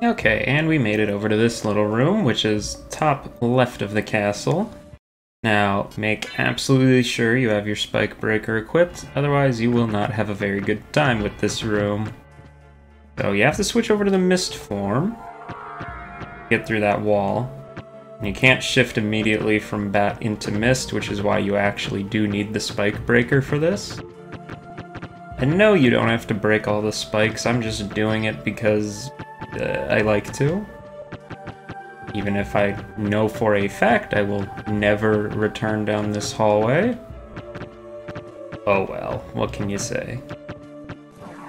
Okay, and we made it over to this little room, which is top left of the castle. Now, make absolutely sure you have your spike breaker equipped, otherwise you will not have a very good time with this room. So you have to switch over to the mist form, get through that wall. And you can't shift immediately from bat into mist, which is why you actually do need the spike breaker for this. And no, you don't have to break all the spikes, I'm just doing it because I like to. Even if I know for a fact I will never return down this hallway. Oh well, what can you say?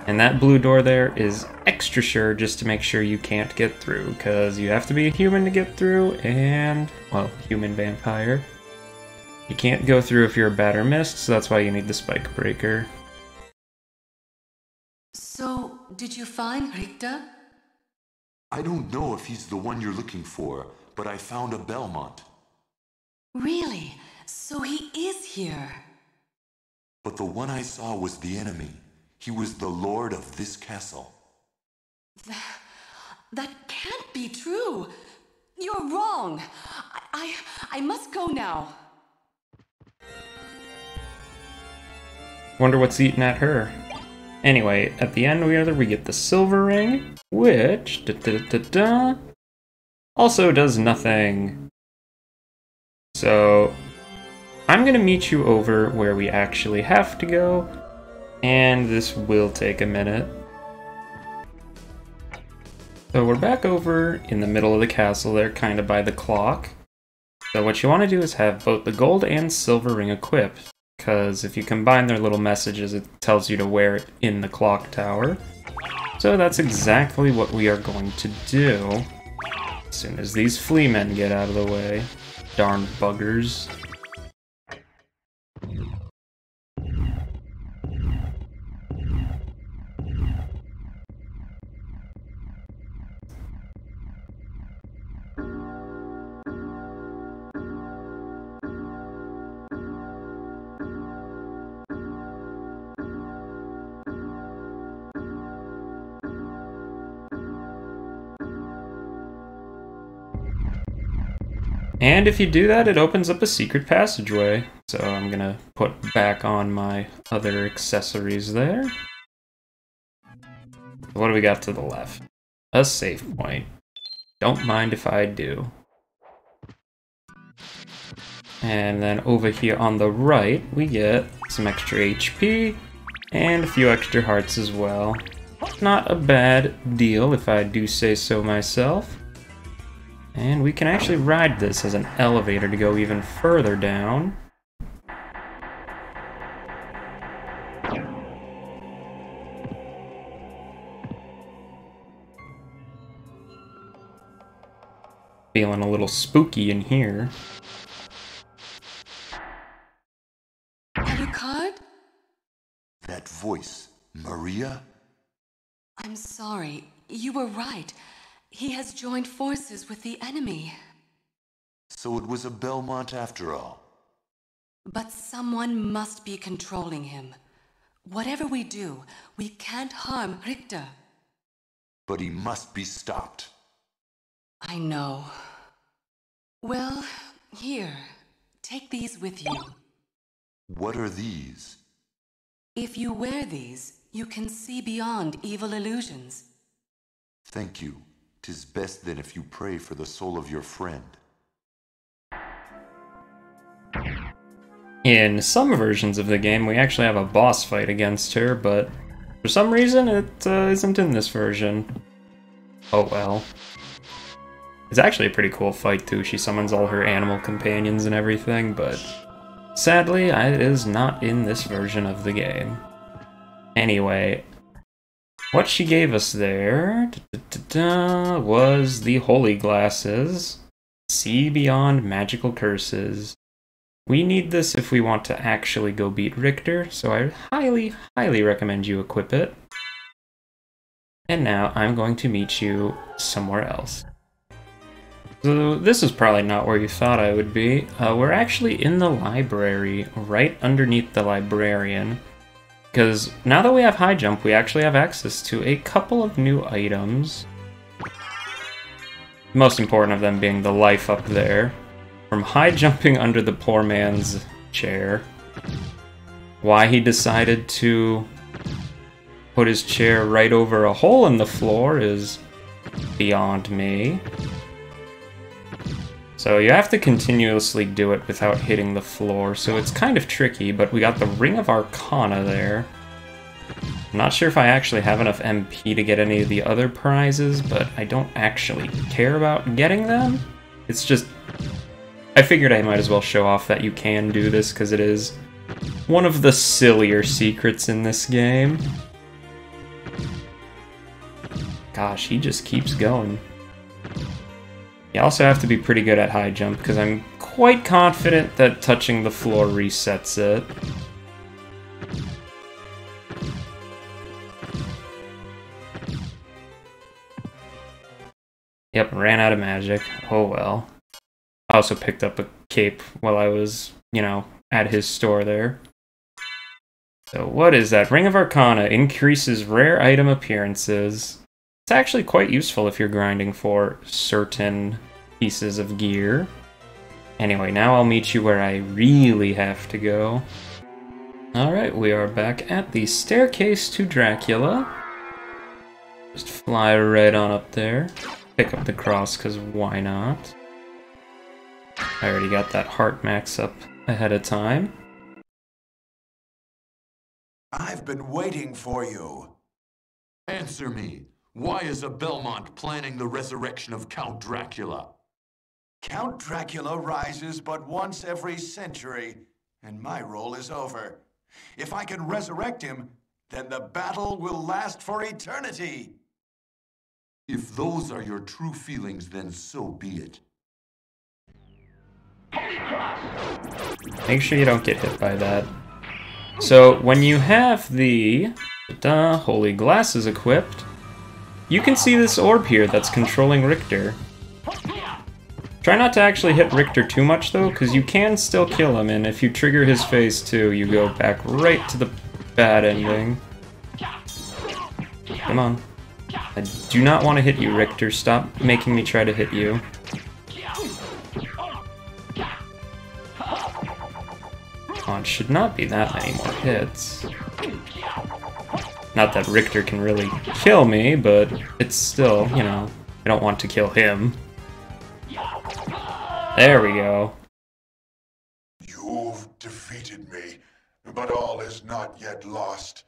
And that blue door there is extra sure just to make sure you can't get through, because you have to be a human to get through, and, well, human vampire. You can't go through if you're a bat or mist, so that's why you need the spike breaker. So, did you find Richter? I don't know if he's the one you're looking for, but I found a Belmont. Really? So he is here? But the one I saw was the enemy. He was the lord of this castle. That can't be true. You're wrong. I must go now. Wonder what's eating at her. Anyway, at the end we get the silver ring, which also does nothing. So I'm gonna meet you over where we actually have to go, and this will take a minute. So we're back over in the middle of the castle there, kind of by the clock. So what you want to do is have both the gold and silver ring equipped, because if you combine their little messages, it tells you to wear it in the clock tower. So that's exactly what we are going to do as soon as these flea men get out of the way. Darn buggers. And if you do that, it opens up a secret passageway. So I'm gonna put back on my other accessories there. What do we got to the left? A save point. Don't mind if I do. And then over here on the right, we get some extra HP and a few extra hearts as well. Not a bad deal, if I do say so myself. And we can actually ride this as an elevator to go even further down. Feeling a little spooky in here. Alucard? That voice, Maria? I'm sorry. You were right. He has joined forces with the enemy. So it was a Belmont after all. But someone must be controlling him. Whatever we do, we can't harm Richter. But he must be stopped. I know. Well, here. Take these with you. What are these? If you wear these, you can see beyond evil illusions. Thank you. 'Tis best then if you pray for the soul of your friend. In some versions of the game, we actually have a boss fight against her, but for some reason it isn't in this version. Oh well. It's actually a pretty cool fight too. She summons all her animal companions and everything, but sadly, it is not in this version of the game. Anyway, what she gave us there was the Holy Glasses. See beyond magical curses. We need this if we want to actually go beat Richter, so I highly, highly recommend you equip it. And now I'm going to meet you somewhere else. So this is probably not where you thought I would be. We're actually in the library, right underneath the librarian. Because now that we have high jump, we actually have access to a couple of new items. most important of them being the life up there. From high jumping under the poor man's chair. Why he decided to put his chair right over a hole in the floor is beyond me. So you have to continuously do it without hitting the floor, so it's kind of tricky, but we got the Ring of Arcana there. I'm not sure if I actually have enough MP to get any of the other prizes, but I don't actually care about getting them. It's just... I figured I might as well show off that you can do this, because it is one of the sillier secrets in this game. Gosh, he just keeps going. You also have to be pretty good at high jump, because I'm quite confident that touching the floor resets it. Yep, ran out of magic. Oh well. I also picked up a cape while I was, you know, at his store there. So what is that? Ring of Arcana increases rare item appearances. It's actually quite useful if you're grinding for certain pieces of gear. Anyway, now I'll meet you where I really have to go. Alright, we are back at the staircase to Dracula. Just fly right on up there. Pick up the cross, because why not? I already got that heart max up ahead of time. I've been waiting for you. Answer me. Why is a Belmont planning the resurrection of Count Dracula? Count Dracula rises but once every century, and my role is over. If I can resurrect him, then the battle will last for eternity. If those are your true feelings, then so be it. Make sure you don't get hit by that. So, when you have the Holy Glasses equipped, you can see this orb here that's controlling Richter. Try not to actually hit Richter too much though, because you can still kill him, and if you trigger his phase 2, you go back right to the bad ending. Come on. I do not want to hit you, Richter. Stop making me try to hit you. Oh, it should not be that many more hits. Not that Richter can really kill me, but it's still, you know, I don't want to kill him. There we go. You've defeated me, but all is not yet lost.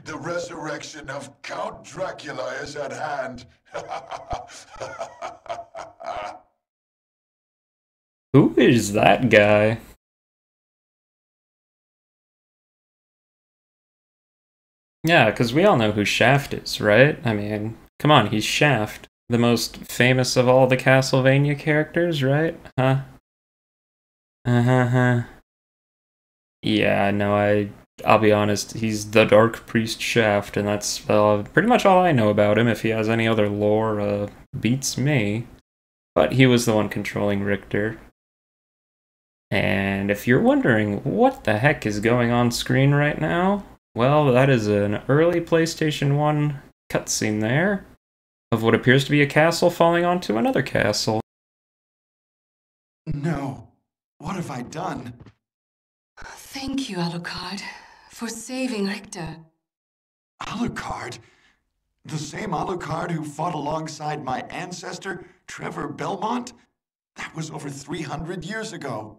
The resurrection of Count Dracula is at hand. Who is that guy? Yeah, because we all know who Shaft is, right? I mean, come on, he's Shaft. The most famous of all the Castlevania characters, right? Huh? Yeah, no, I'll be honest, he's the Dark Priest Shaft, and that's pretty much all I know about him. If he has any other lore, beats me. But he was the one controlling Richter. And if you're wondering what the heck is going on screen right now, well, that is an early PlayStation 1 cutscene there of what appears to be a castle falling onto another castle. No. What have I done? Thank you, Alucard, for saving Richter. Alucard? The same Alucard who fought alongside my ancestor, Trevor Belmont? That was over 300 years ago.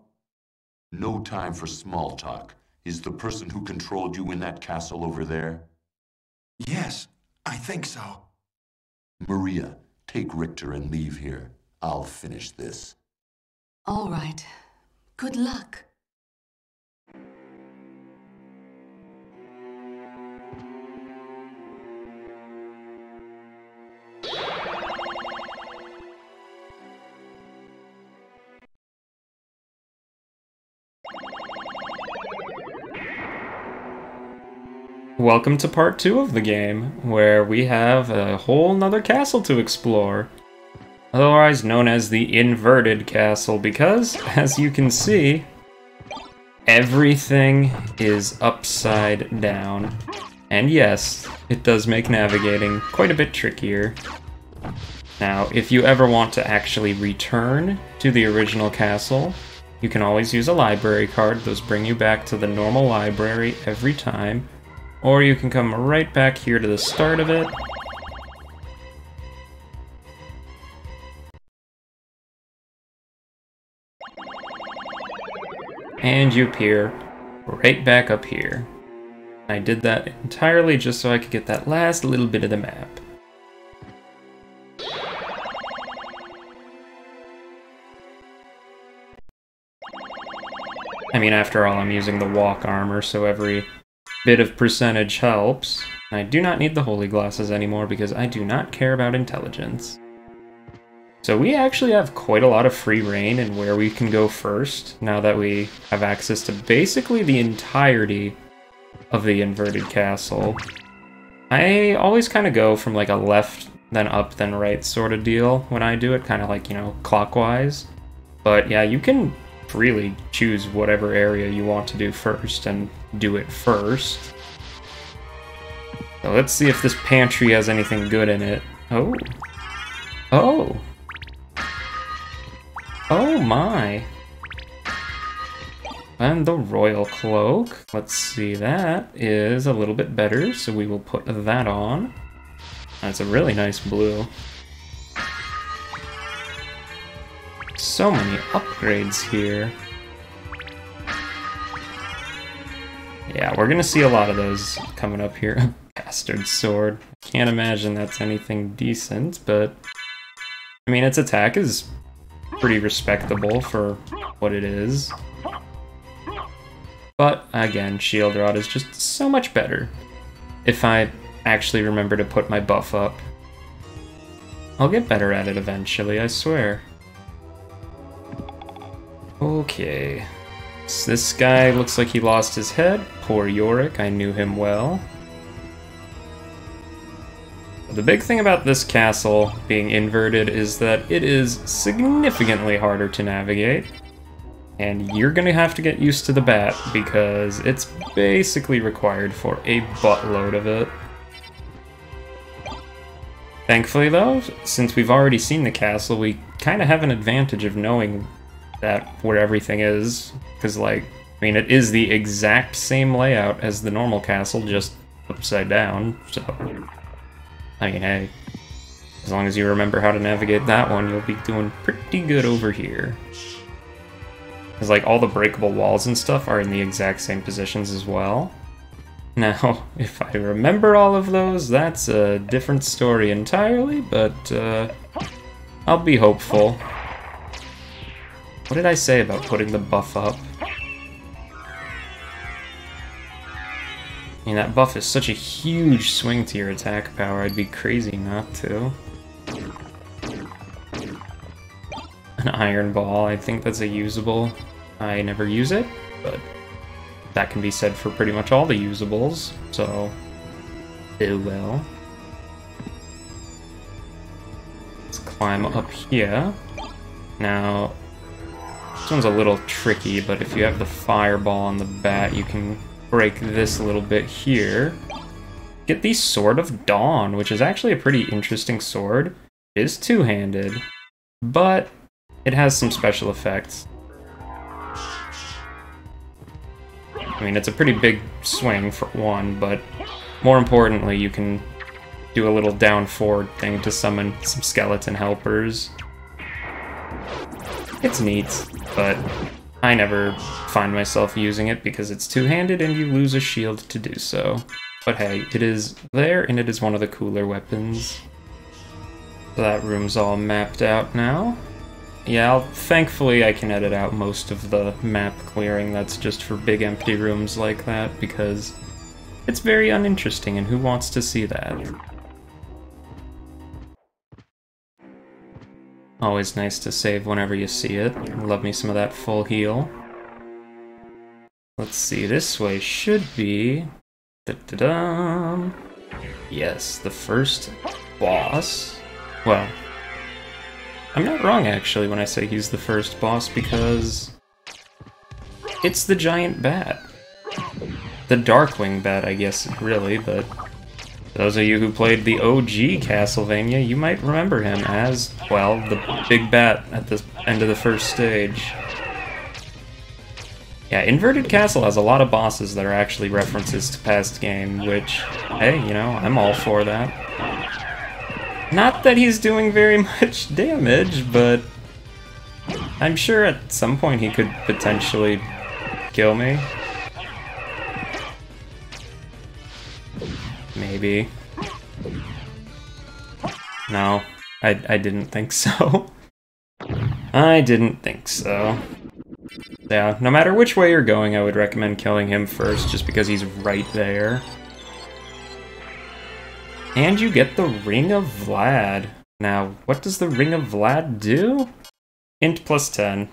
No time for small talk. Is the person who controlled you in that castle over there? Yes, I think so. Maria, take Richter and leave here. I'll finish this. All right. Good luck. Welcome to part 2 of the game, where we have a whole nother castle to explore. Otherwise known as the Inverted Castle, because, as you can see, everything is upside down. And yes, it does make navigating quite a bit trickier. Now, if you ever want to actually return to the original castle, you can always use a library card. Those bring you back to the normal library every time. Or you can come right back here to the start of it. And you appear right back up here. I did that entirely just so I could get that last little bit of the map. I mean, after all, I'm using the walk armor, so every bit of percentage helps. I do not need the holy glasses anymore because I do not care about intelligence. So we actually have quite a lot of free reign in where we can go first, now that we have access to basically the entirety of the inverted castle. I always kind of go from like a left, then up, then right sort of deal when I do it, kind of like, you know, clockwise. But yeah, you can freely choose whatever area you want to do first and do it first. So let's see if this pantry has anything good in it. Oh. Oh. Oh my. And the royal cloak. Let's see, that is a little bit better, so we will put that on. That's a really nice blue. So many upgrades here. Yeah, we're gonna see a lot of those coming up here. Bastard sword. Can't imagine that's anything decent, but I mean, its attack is pretty respectable for what it is. But again, shield rod is just so much better. If I actually remember to put my buff up. I'll get better at it eventually, I swear. Okay. So this guy looks like he lost his head. Poor Yorick, I knew him well. The big thing about this castle being inverted is that it is significantly harder to navigate. And you're gonna have to get used to the bat because it's basically required for a buttload of it. Thankfully though, since we've already seen the castle, we kind of have an advantage of knowing that where everything is, because like, I mean, it is the exact same layout as the normal castle, just upside down, so I mean, hey, as long as you remember how to navigate that one, you'll be doing pretty good over here. Because like all the breakable walls and stuff are in the exact same positions as well. Now, if I remember all of those, that's a different story entirely, but I'll be hopeful. What did I say about putting the buff up? I mean, that buff is such a huge swing to your attack power, I'd be crazy not to. An iron ball, I think that's a usable. I never use it, but that can be said for pretty much all the usables, so oh well. Let's climb up here. Now, this one's a little tricky, but if you have the fireball on the bat, you can break this a little bit here. Get the Sword of Dawn, which is actually a pretty interesting sword. It is two-handed, but it has some special effects. I mean, it's a pretty big swing for one, but more importantly, you can do a little down-forward thing to summon some skeleton helpers. It's neat, but I never find myself using it because it's two-handed and you lose a shield to do so. But hey, it is there and it is one of the cooler weapons. So that room's all mapped out now. Yeah, thankfully I can edit out most of the map clearing that's just for big empty rooms like that, because it's very uninteresting and who wants to see that? Always nice to save whenever you see it. Love me some of that full heal. Let's see, this way should be... Da-da-dum. Yes, the first boss. Well, I'm not wrong, actually, when I say he's the first boss, because it's the giant bat. The Darkwing bat, I guess, really, but Those of you who played the OG Castlevania, you might remember him as, well, the big bat at the end of the first stage. Yeah, Inverted Castle has a lot of bosses that are actually references to past game, which, hey, you know, I'm all for that. Not that he's doing very much damage, but I'm sure at some point he could potentially kill me. Maybe. No, I didn't think so. I didn't think so. Yeah, no matter which way you're going, I would recommend killing him first, just because he's right there. And you get the Ring of Vlad. Now, what does the Ring of Vlad do? Int plus 10.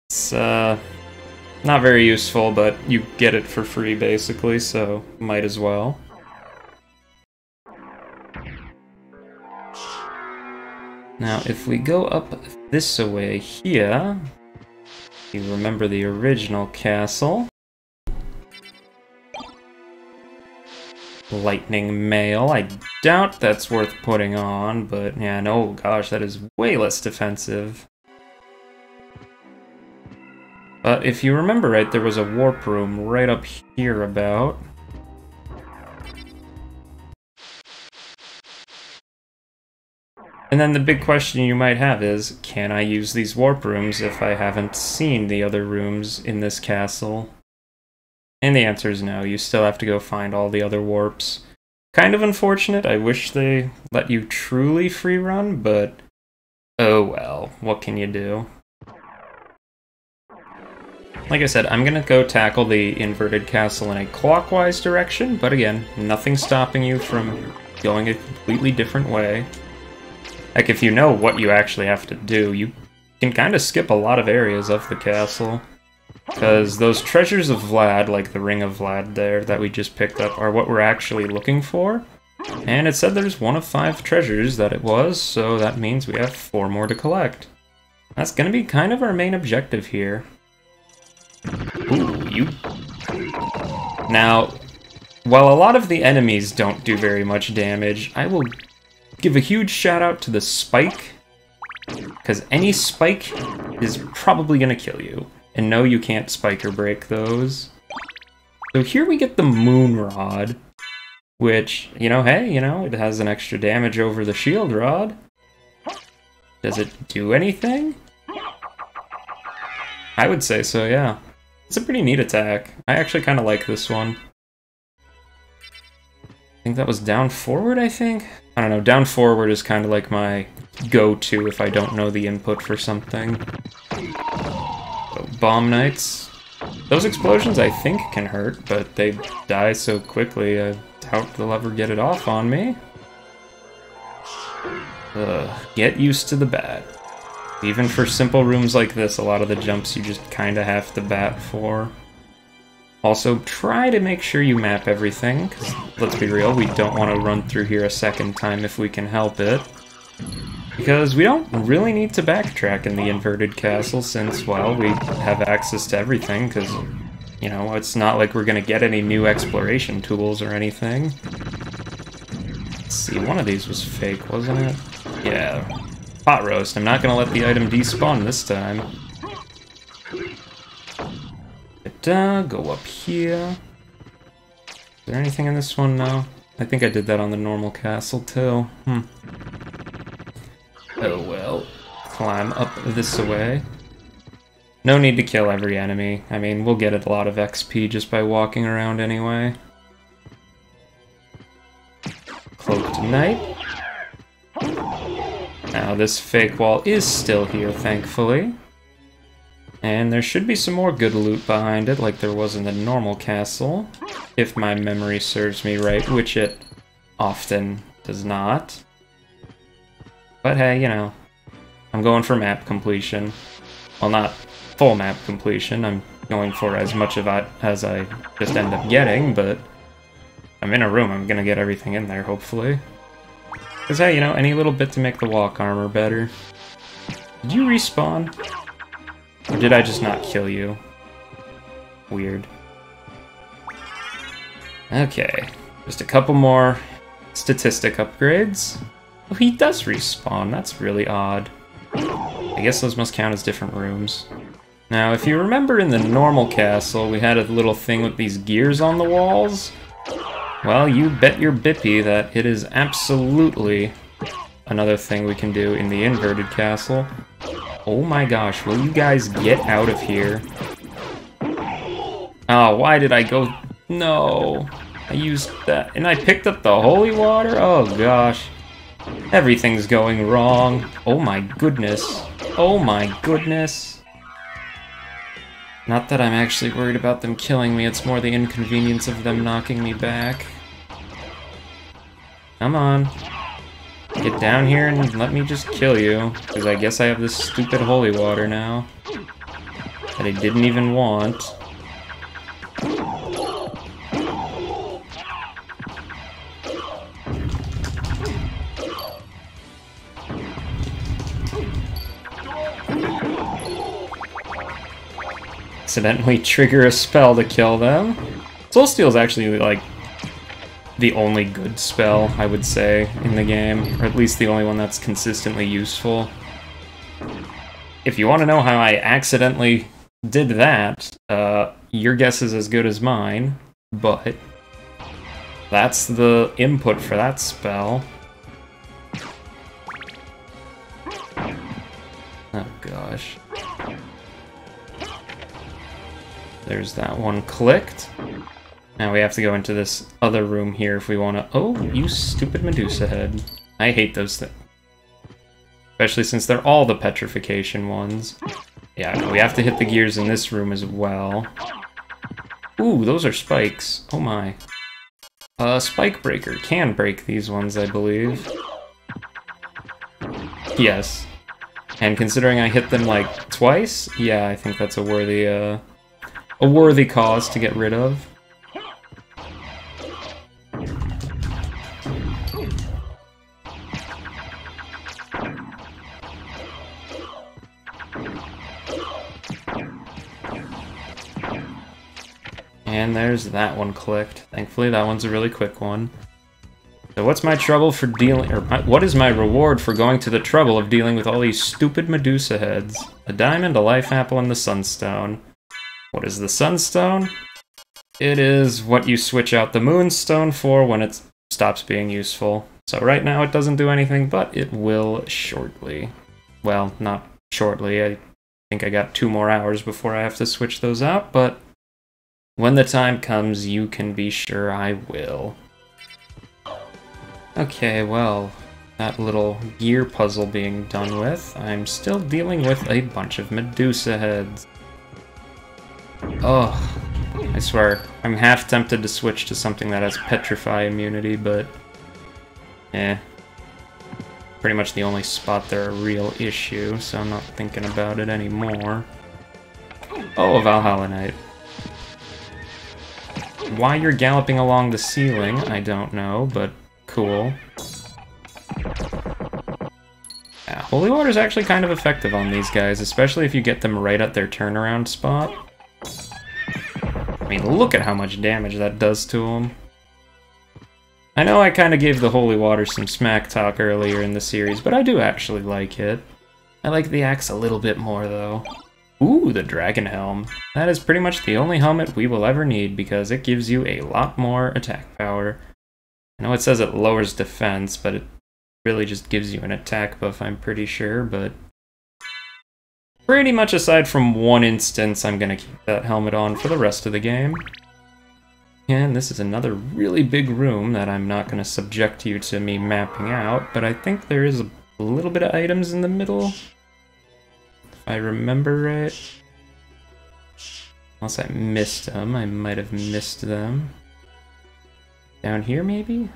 It's, not very useful, but you get it for free, basically, so might as well. Now, if we go up this way here, you remember the original castle. Lightning Mail. I doubt that's worth putting on, but yeah, no, gosh, that is way less defensive. But if you remember right, there was a warp room right up here about. And then the big question you might have is, can I use these warp rooms if I haven't seen the other rooms in this castle? And the answer is no, you still have to go find all the other warps. Kind of unfortunate, I wish they let you truly free run, but oh well, what can you do? Like I said, I'm gonna go tackle the inverted castle in a clockwise direction, but again, nothing stopping you from going a completely different way. Like, if you know what you actually have to do, you can kind of skip a lot of areas of the castle. Because those treasures of Vlad, like the Ring of Vlad there that we just picked up, are what we're actually looking for. And it said there's 1 of 5 treasures that it was, so that means we have 4 more to collect. That's gonna be kind of our main objective here. Ooh, you... Now, while a lot of the enemies don't do very much damage, I will give a huge shout out to the spike, because any spike is probably gonna kill you. And no, you can't spike or break those. So here we get the Moon Rod, which, you know, hey, you know, it has an extra damage over the Shield Rod. Does it do anything? I would say so, yeah. It's a pretty neat attack. I actually kind of like this one. I think that was down forward, I think? I don't know, down forward is kind of like my go-to if I don't know the input for something. So, Bomb Knights. Those explosions I think can hurt, but they die so quickly I doubt they'll ever get it off on me. Get used to the bat. Even for simple rooms like this, a lot of the jumps you just kinda have to bat for. Also, try to make sure you map everything, because let's be real, we don't want to run through here a second time if we can help it. Because we don't really need to backtrack in the inverted castle since, well, we have access to everything, because, you know, it's not like we're going to get any new exploration tools or anything. Let's see, one of these was fake, wasn't it? Yeah. Pot roast. I'm not going to let the item despawn this time. Go up here. Is there anything in this one? No. I think I did that on the normal castle too. Oh well. Climb up this way. No need to kill every enemy. I mean, we'll get a lot of XP just by walking around anyway. Cloaked Knight. Now this fake wall is still here, thankfully. And there should be some more good loot behind it, like there was in the normal castle, if my memory serves me right, which it often does not. But hey, you know, I'm going for map completion. Well, not full map completion, I'm going for as much of it as I just end up getting, but I'm in a room, I'm gonna get everything in there, hopefully. Because hey, you know, any little bit to make the walk armor better. Did you respawn? Or did I just not kill you? Weird. Okay. Just a couple more statistic upgrades. Oh, he does respawn. That's really odd. I guess those must count as different rooms. Now, if you remember in the normal castle, we had a little thing with these gears on the walls. Well, you bet your bippy that it is absolutely another thing we can do in the inverted castle. Oh my gosh, will you guys get out of here? Oh, why did I go... No. I used that... And I picked up the holy water? Oh gosh. Everything's going wrong. Oh my goodness. Oh my goodness. Not that I'm actually worried about them killing me, it's more the inconvenience of them knocking me back. Come on. Get down here and let me just kill you, because I guess I have this stupid holy water now that I didn't even want. Accidentally trigger a spell to kill them. Soul Steal is actually, like, the only good spell, I would say, in the game. Or at least the only one that's consistently useful. If you want to know how I accidentally did that, your guess is as good as mine, but that's the input for that spell. Oh gosh. There's that one clicked. Now we have to go into this other room here if we want to... Oh, you stupid Medusa head. I hate those things. Especially since they're all the petrification ones. Yeah, no, we have to hit the gears in this room as well. Ooh, those are spikes. Oh my. Spike Breaker can break these ones, I believe. Yes. And considering I hit them like twice, yeah, I think that's a worthy cause to get rid of. And there's that one clicked. Thankfully, that one's a really quick one. So what's my trouble for dealing, or what is my reward for going to the trouble of dealing with all these stupid Medusa heads? A diamond, a life apple, and the sunstone. What is the sunstone? It is what you switch out the moonstone for when it stops being useful. So right now it doesn't do anything, but it will shortly. Well, not shortly. I think I got 2 more hours before I have to switch those out, but when the time comes, you can be sure I will. Okay, well, that little gear puzzle being done with, I'm still dealing with a bunch of Medusa heads. Oh, I swear, I'm half tempted to switch to something that has Petrify immunity, but pretty much the only spot they're a real issue, so I'm not thinking about it anymore. Oh, a Valhalla Knight. Why you're galloping along the ceiling, I don't know, but cool. Yeah, Holy Water is actually kind of effective on these guys, especially if you get them right at their turnaround spot. I mean, look at how much damage that does to them. I know I kind of gave the Holy Water some smack talk earlier in the series, but I do actually like it. I like the axe a little bit more, though. Ooh, the Dragon Helm. That is pretty much the only helmet we will ever need because it gives you a lot more attack power. I know it says it lowers defense, but it really just gives you an attack buff, I'm pretty sure, but pretty much aside from one instance, I'm gonna keep that helmet on for the rest of the game. And this is another really big room that I'm not gonna subject you to me mapping out, but I think there is a little bit of items in the middle. If I remember right. Unless I missed them, I might have missed them. Down here, maybe?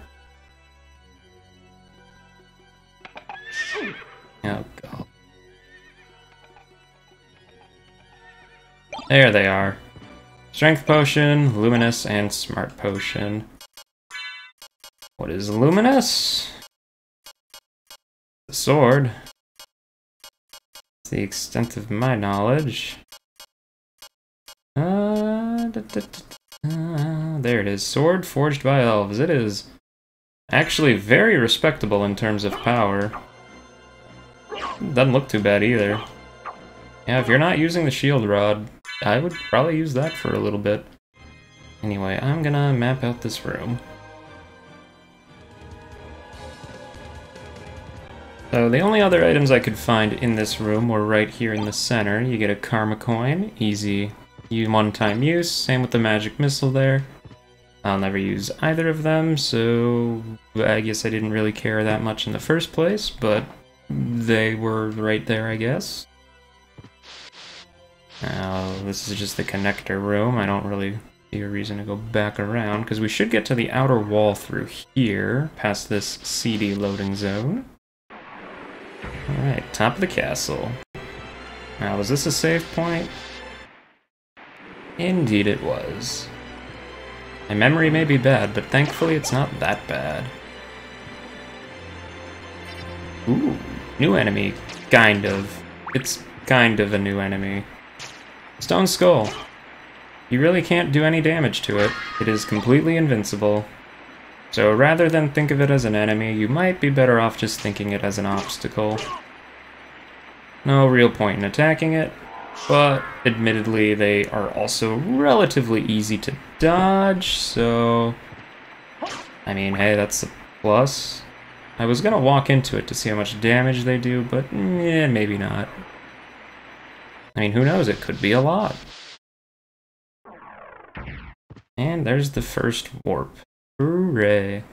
Oh, God. There they are. Strength Potion, Luminous, and Smart Potion. What is Luminous? The sword. The extent of my knowledge. There it is. Sword forged by elves. It is actually very respectable in terms of power. Doesn't look too bad either. Yeah, if you're not using the shield rod, I would probably use that for a little bit. Anyway, I'm gonna map out this room. So the only other items I could find in this room were right here in the center. You get a karma coin, easy. One-time use, same with the magic missile there. I'll never use either of them, so I guess I didn't really care that much in the first place, but they were right there, I guess. Now, this is just the connector room. I don't really see a reason to go back around, because we should get to the outer wall through here, past this CD loading zone. Alright, top of the castle. Now, was this a save point? Indeed it was. My memory may be bad, but thankfully it's not that bad. Ooh, new enemy. Kind of. It's kind of a new enemy. Stone Skull. You really can't do any damage to it. It is completely invincible. So rather than think of it as an enemy, you might be better off just thinking it as an obstacle. No real point in attacking it, but admittedly they are also relatively easy to dodge, so... I mean, hey, that's a plus. I was gonna walk into it to see how much damage they do, but maybe not. I mean, who knows, it could be a lot. And there's the first warp. Hooray.